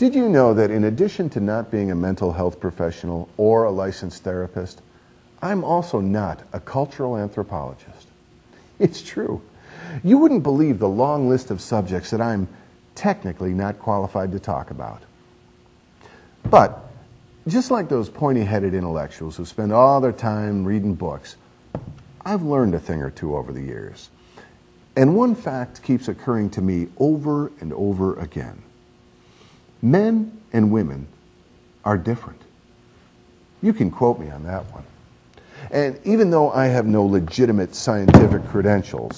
Did you know that in addition to not being a mental health professional or a licensed therapist, I'm also not a cultural anthropologist? It's true. You wouldn't believe the long list of subjects that I'm technically not qualified to talk about. But just like those pointy-headed intellectuals who spend all their time reading books, I've learned a thing or two over the years. And one fact keeps occurring to me over and over again. Men and women are different. You can quote me on that one. And even though I have no legitimate scientific credentials,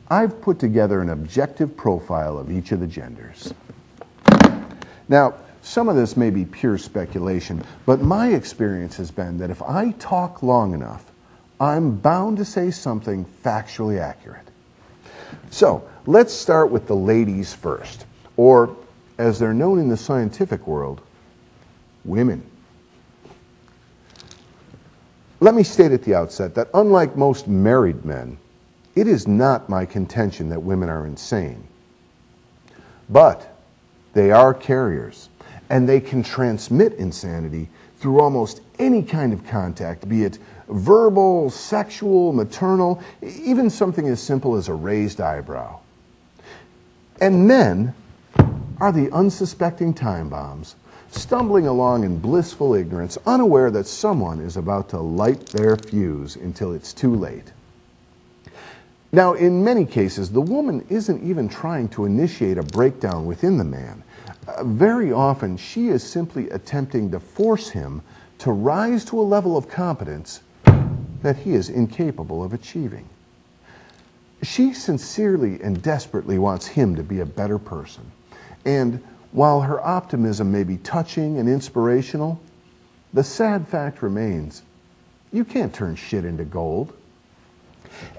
I've put together an objective profile of each of the genders. Now, some of this may be pure speculation, but my experience has been that if I talk long enough, I'm bound to say something factually accurate. So, let's start with the ladies first, or as they're known in the scientific world, women. Let me state at the outset that unlike most married men, it is not my contention that women are insane. But they are carriers, and they can transmit insanity through almost any kind of contact, be it verbal, sexual, maternal, even something as simple as a raised eyebrow. And men are the unsuspecting time bombs, stumbling along in blissful ignorance, unaware that someone is about to light their fuse until it's too late. Now, in many cases, the woman isn't even trying to initiate a breakdown within the man. Very often, she is simply attempting to force him to rise to a level of competence that he is incapable of achieving. She sincerely and desperately wants him to be a better person. And while her optimism may be touching and inspirational, the sad fact remains, you can't turn shit into gold.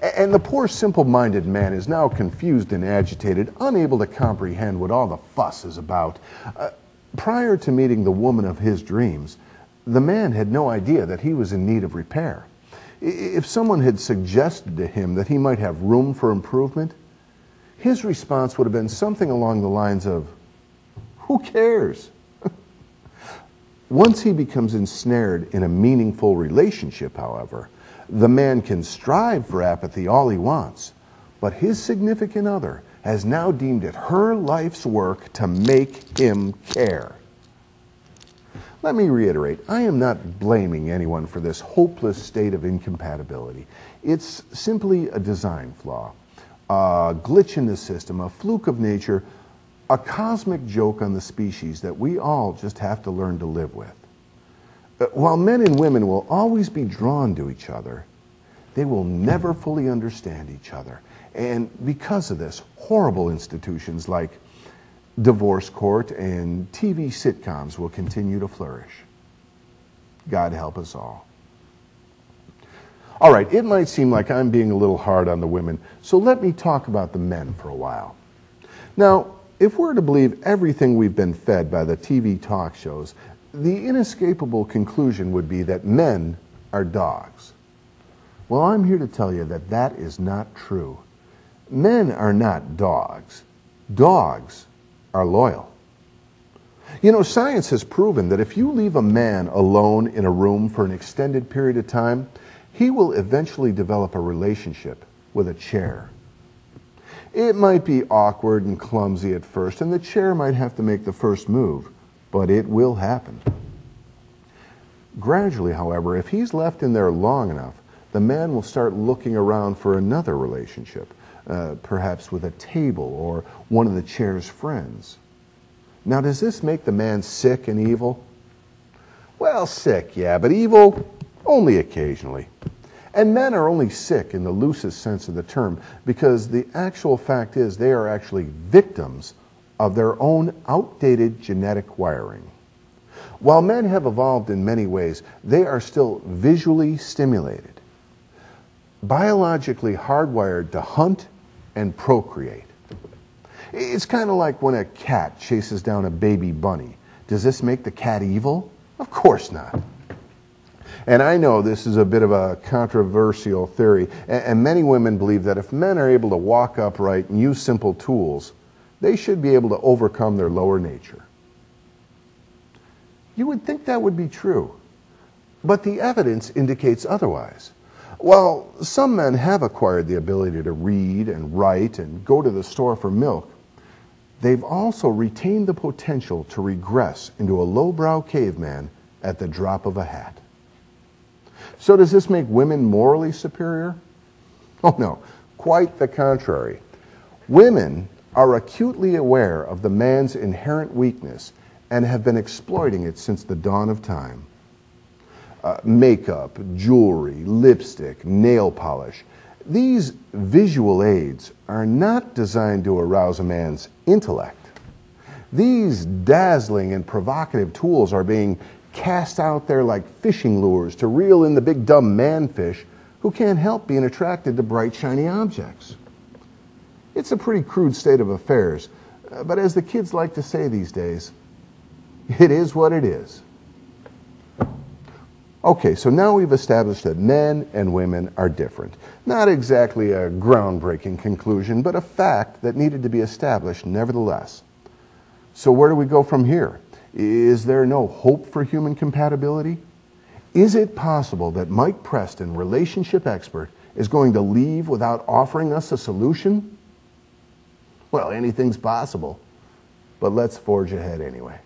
And the poor simple-minded man is now confused and agitated, unable to comprehend what all the fuss is about. Prior to meeting the woman of his dreams, the man had no idea that he was in need of repair. If someone had suggested to him that he might have room for improvement, his response would have been something along the lines of, "Who cares?" Once he becomes ensnared in a meaningful relationship, however, the man can strive for apathy all he wants, but his significant other has now deemed it her life's work to make him care. Let me reiterate, I am not blaming anyone for this hopeless state of incompatibility. It's simply a design flaw, a glitch in the system, a fluke of nature, a cosmic joke on the species that we all just have to learn to live with. While men and women will always be drawn to each other, they will never fully understand each other. And because of this, horrible institutions like divorce court and TV sitcoms will continue to flourish. God help us all. All right, it might seem like I'm being a little hard on the women, so let me talk about the men for a while. Now, if we're to believe everything we've been fed by the TV talk shows, the inescapable conclusion would be that men are dogs. Well, I'm here to tell you that that is not true. Men are not dogs. Dogs are loyal. You know, science has proven that if you leave a man alone in a room for an extended period of time, he will eventually develop a relationship with a chair. It might be awkward and clumsy at first, and the chair might have to make the first move, but it will happen. Gradually, however, if he's left in there long enough, the man will start looking around for another relationship, perhaps with a table or one of the chair's friends. Now, does this make the man sick and evil? Well, sick, yeah, but evil only occasionally. And men are only sick in the loosest sense of the term because the actual fact is they are actually victims of their own outdated genetic wiring. While men have evolved in many ways, they are still visually stimulated, biologically hardwired to hunt and procreate. It's kind of like when a cat chases down a baby bunny. Does this make the cat evil? Of course not. And I know this is a bit of a controversial theory, and many women believe that if men are able to walk upright and use simple tools, they should be able to overcome their lower nature. You would think that would be true, but the evidence indicates otherwise. While some men have acquired the ability to read and write and go to the store for milk, they've also retained the potential to regress into a lowbrow caveman at the drop of a hat. So does this make women morally superior? Oh no, quite the contrary. Women are acutely aware of the man's inherent weakness and have been exploiting it since the dawn of time. Makeup, jewelry, lipstick, nail polish. These visual aids are not designed to arouse a man's intellect. These dazzling and provocative tools are being cast out there like fishing lures to reel in the big dumb man-fish who can't help being attracted to bright shiny objects. It's a pretty crude state of affairs, but as the kids like to say these days, it is what it is. Okay, so now we've established that men and women are different. Not exactly a groundbreaking conclusion, but a fact that needed to be established nevertheless. So where do we go from here? Is there no hope for human compatibility? Is it possible that Mike Preston, relationship expert, is going to leave without offering us a solution? Well, anything's possible, but let's forge ahead anyway.